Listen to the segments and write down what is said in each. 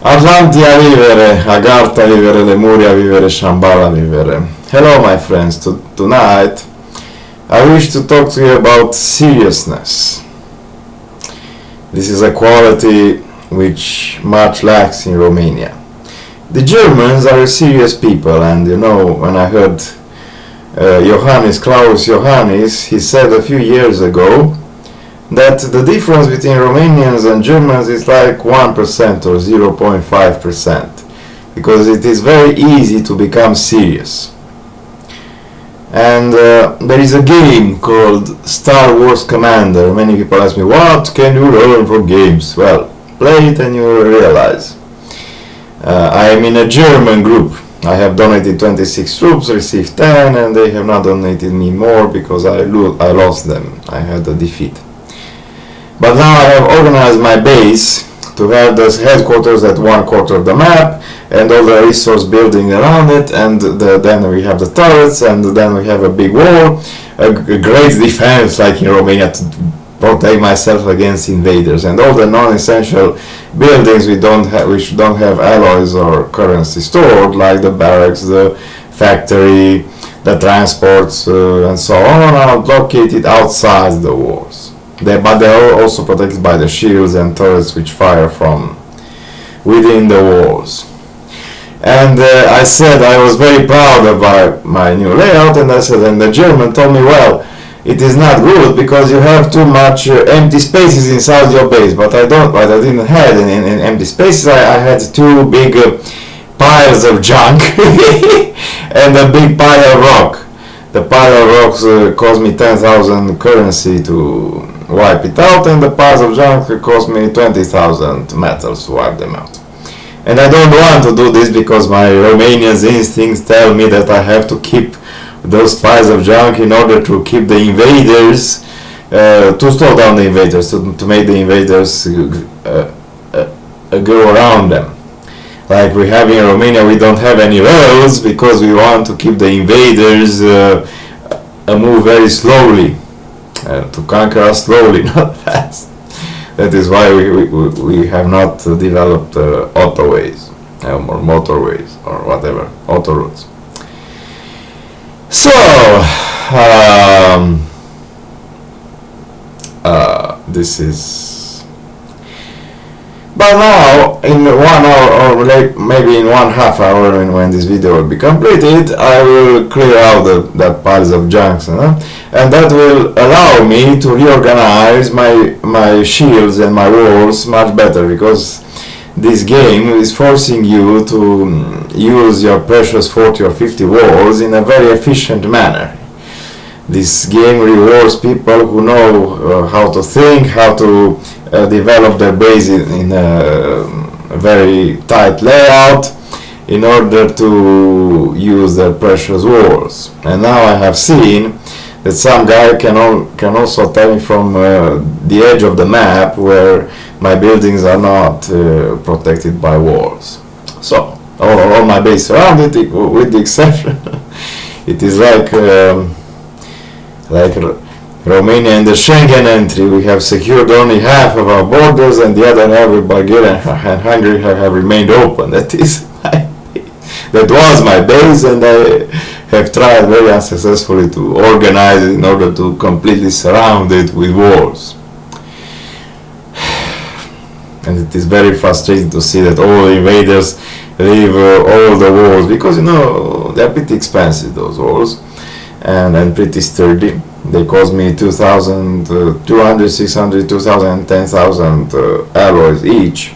Atlantia vivere, Agartha vivere, Lemuria vivere, Shambhala vivere. Hello my friends, tonight I wish to talk to you about seriousness. This is a quality which much lacks in Romania. The Germans are serious people, and you know, when I heard Klaus Johannes, he said a few years ago that the difference between Romanians and Germans is like 1% or 0.5%, because it is very easy to become serious. And there is a game called Star Wars Commander. Many people ask me, what can you learn from games? Well, play it and you will realize. I am in a German group. I have donated 26 troops, received 10, and they have not donated me more because I lost them. I had a defeat. But now I have organized my base to have the headquarters at one quarter of the map and all the resource building around it, and then we have the turrets, and then we have a big wall, a great defense like in Romania to protect myself against invaders, and all the non-essential buildings which don't have alloys or currency stored, like the barracks, the factory, the transports, and so on, are located outside the walls. But they are also protected by the shields and turrets which fire from within the walls. And I said I was very proud of my new layout, and I said, and the German told me, well, it is not good because you have too much empty spaces inside your base. But I didn't have any empty spaces. I had two big piles of junk and a big pile of rock. The pile of rocks cost me 10,000 currency to wipe it out, and the piles of junk cost me 20,000 metals to wipe them out. And I don't want to do this because my Romanian instincts tell me that I have to keep those piles of junk in order to keep the invaders, to slow down the invaders, to make the invaders go around them. Like we have in Romania, we don't have any roads because we want to keep the invaders move very slowly, to conquer us slowly, not fast. That is why we have not developed autoways or motorways or whatever, autoroutes. So this is. But now, in 1 hour or maybe in 1/2 hour, when this video will be completed, I will clear out that piles of junk, and that will allow me to reorganize my shields and my walls much better, because this game is forcing you to use your precious 40 or 50 walls in a very efficient manner. This game rewards people who know how to think, how to develop their base in a very tight layout in order to use their precious walls. And now I have seen that some guy can also tell me from the edge of the map where my buildings are not protected by walls. So all my base around it, with the exception, it is like Romania and the Schengen entry. We have secured only half of our borders, and the other half with Bulgaria and Hungary have remained open. That was my base, and I have tried very unsuccessfully to organize it in order to completely surround it with walls. And it is very frustrating to see that all the invaders leave all the walls, because they're pretty expensive, those walls, and pretty sturdy. They cost me 2,200, 600, 2,000, 10,000 alloys each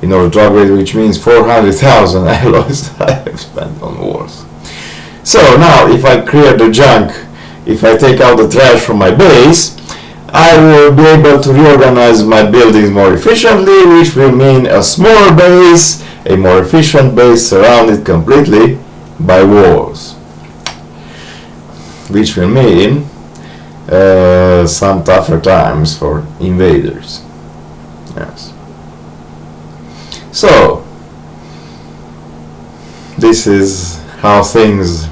in order to upgrade, which means 400,000 alloys I have spent on walls. So now, if I clear the junk, if I take out the trash from my base, I will be able to reorganize my buildings more efficiently, which will mean a smaller base, a more efficient base surrounded completely by walls, which will mean some tougher times for invaders. Yes. So this is how things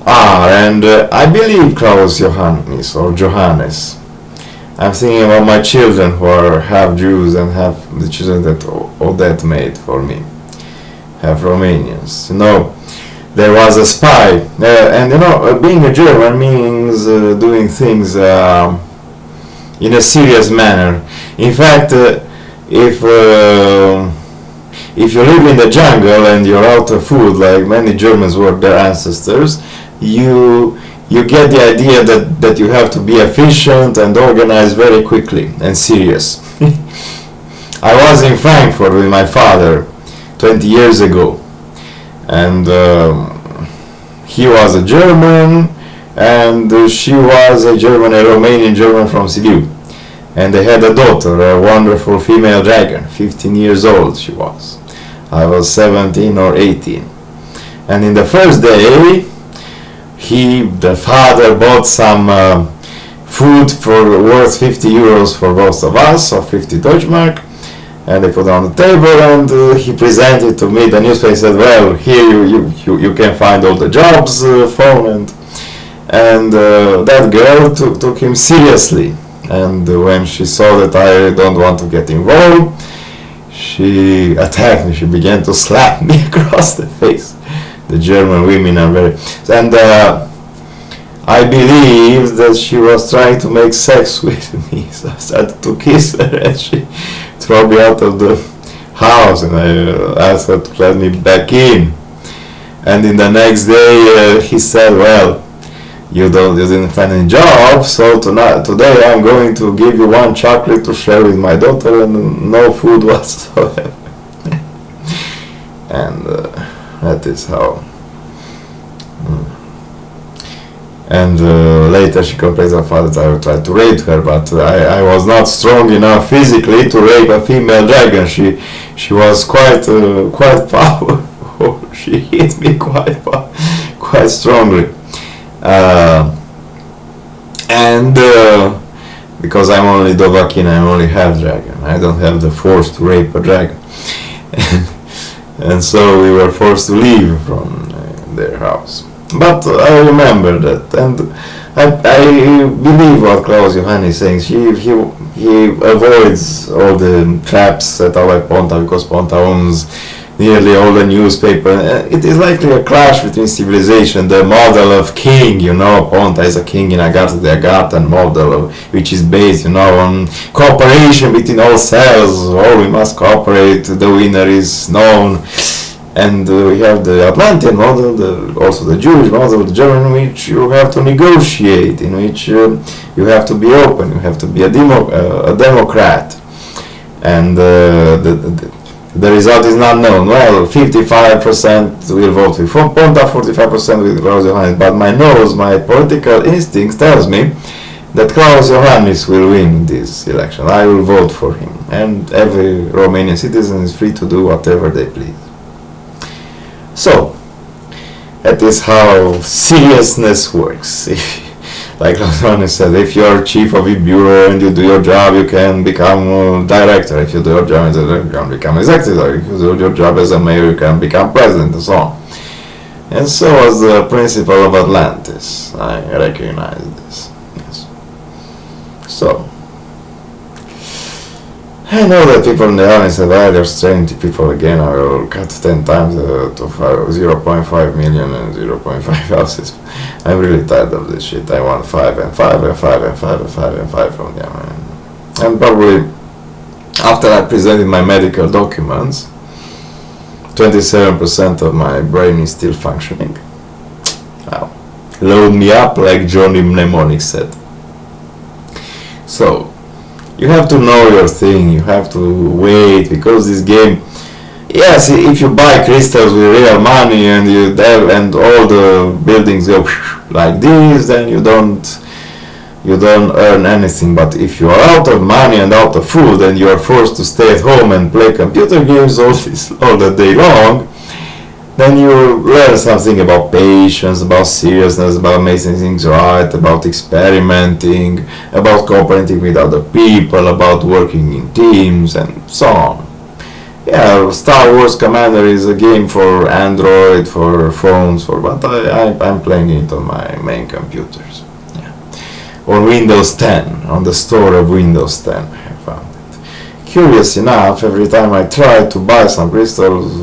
are, and I believe Klaus Johannes or Johannes. I'm thinking about my children who are half Jews and half the children that Odette made for me, half Romanians. You know, there was a spy, and you know, being a German means doing things in a serious manner. In fact, if you live in the jungle and you're out of food, like many Germans were their ancestors, you get the idea that you have to be efficient and organized very quickly and serious. I was in Frankfurt with my father 20 years ago, and he was a German and she was a Romanian German from Sibiu, and they had a daughter, a wonderful female dragon, 15 years old she was. I was 17 or 18, and in the first day the father bought some food worth 50 euros for both of us, or 50 Deutschmark, and they put it on the table, and he presented to me the newspaper. He said, well, here you can find all the jobs, phone, and that girl took him seriously, and when she saw that I don't want to get involved, she attacked me. She began to slap me across the face. The German women are very... And I believe that she was trying to make sex with me. So I started to kiss her and she threw me out of the house, and I asked her to let me back in. And in the next day he said, well, you didn't find any job, so today I'm going to give you one chocolate to share with my daughter and no food whatsoever. And that is how. And later she complained to her father that I tried to rape her, but I was not strong enough physically to rape a female dragon. She was quite powerful. She hit me quite strongly. And because I'm only Dovahkiin, I'm only half dragon. I don't have the force to rape a dragon. And so we were forced to leave from their house. But I remember that, and I believe what Klaus Johann is saying. He avoids all the traps set up by Ponta, because Ponta owns nearly all the newspaper. It is likely a clash between civilization, the model of king, you know. Ponta is a king in Agartha, the Agarthan model, which is based, you know, on cooperation between all cells. Oh, we must cooperate, the winner is known. And we have the Atlantean model, also the Jewish model, the German, in which you have to negotiate, in which you have to be open, you have to be a democrat. And the result is not known. Well, 55% will vote with Ponta, 45% with Klaus Johannes. But my political instinct tells me that Klaus Johannes will win this election. I will vote for him. And every Romanian citizen is free to do whatever they please. So, that is how seriousness works. Like Klaus said, if you're chief of a bureau and you do your job, you can become director. If you do your job, you can become executive. If you do your job as a mayor, you can become president, and so on. And so was the principle of Atlantis. I recognize this. Yes. So, I know that people in the audience said, well, they're strange people again. I will cut 10 times to 0.5 million and 0.5 houses. I'm really tired of this shit. I want 5 and 5 and 5 and 5 and 5 and 5 from them. And probably after I presented my medical documents, 27% of my brain is still functioning. Wow. Load me up, like Johnny Mnemonic said. So, you have to know your thing, you have to wait, because this game, yes, if you buy crystals with real money and and all the buildings go like this, then you don't earn anything. But if you are out of money and out of food and you are forced to stay at home and play computer games all the day long, then you learn something about patience, about seriousness, about making things right, about experimenting, about cooperating with other people, about working in teams, and so on. Yeah, Star Wars Commander is a game for Android, for phones, but I'm playing it on my main computers. Yeah. on Windows 10, on the store of Windows 10. I have found it. Curious enough, every time I try to buy some crystals,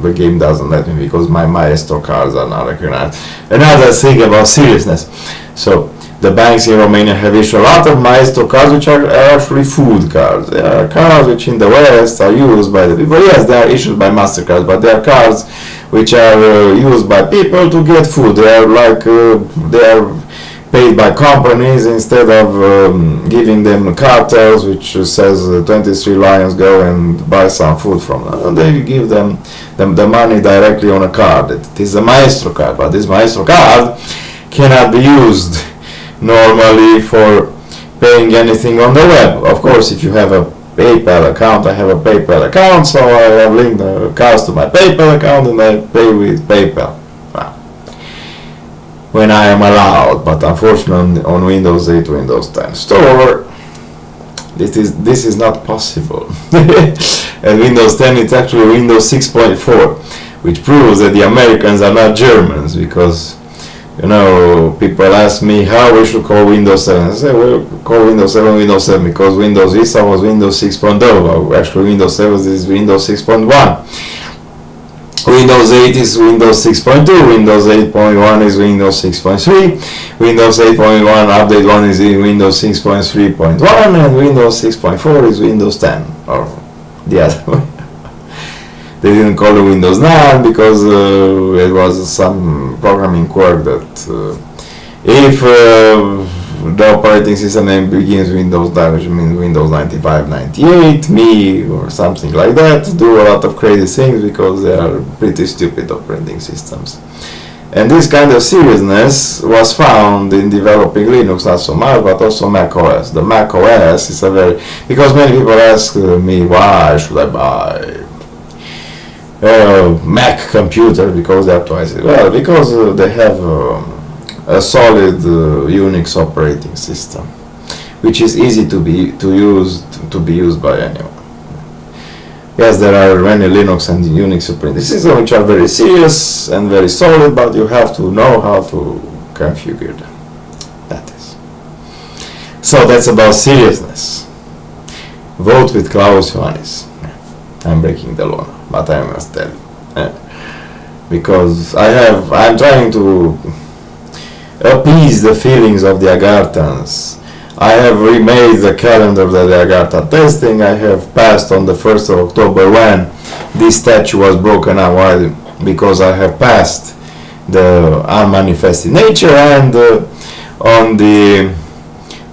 the game doesn't let me because my Maestro cards are not recognized. Another thing about seriousness. So the banks in Romania have issued a lot of Maestro cards which are actually food cards. They are cards which in the West are used by the people. Yes, they are issued by MasterCards, but they are cards which are used by people to get food. They are like they are paid by companies instead of giving them cartels which says 23 lions go and buy some food from them. They give them the money directly on a card. It is a Maestro card, but this Maestro card cannot be used normally for paying anything on the web. Of course, if you have a PayPal account, I have a PayPal account, so I have linked the cards to my PayPal account and I pay with PayPal when I am allowed. But unfortunately on Windows 8, Windows 10 store, this is not possible. And Windows 10, it's actually Windows 6.4, which proves that the Americans are not Germans, because you know, people ask me how we should call Windows 7. I say, well, call Windows 7 Windows 7 because Windows Vista was Windows 6.0. Actually, Windows 7 is Windows 6.1. Windows 8 is Windows 6.2. Windows 8.1 is Windows 6.3. Windows 8.1 update 1 is Windows 6.3.1. And Windows 6.4 is Windows 10. Or the other way. They didn't call it Windows 9 because it was some programming quirk that if the operating system name begins Windows 9, which means Windows 95, 98, me or something like that, do a lot of crazy things because they are pretty stupid operating systems. And this kind of seriousness was found in developing Linux, not so much, but also Mac OS. The Mac OS is a very, because many people ask me why should I buy Mac computer because they are twice. Well, because they have a solid Unix operating system, which is easy to be used by anyone. Yes, there are many Linux and Unix operating systems which are very serious and very solid, but you have to know how to configure them. That is. So that's about seriousness. Vote with Klaus Ioannis. I'm breaking the law, but I must tell you, because I'm trying to appease the feelings of the Agarthans. I have remade the calendar that the Agartha testing. I have passed on the 1st of October when this statue was broken up. Why? Because I have passed the unmanifested nature, and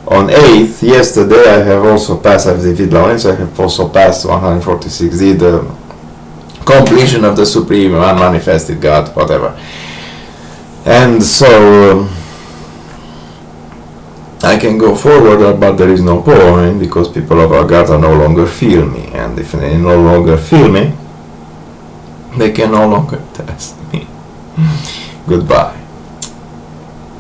on 8th, yesterday, I have also passed, as David Lawrence, I have also passed 146D, the completion of the Supreme Unmanifested God, whatever. And so I can go forward, but there is no point because people of Agartha no longer feel me, and if they no longer feel me, they can no longer test me. Goodbye.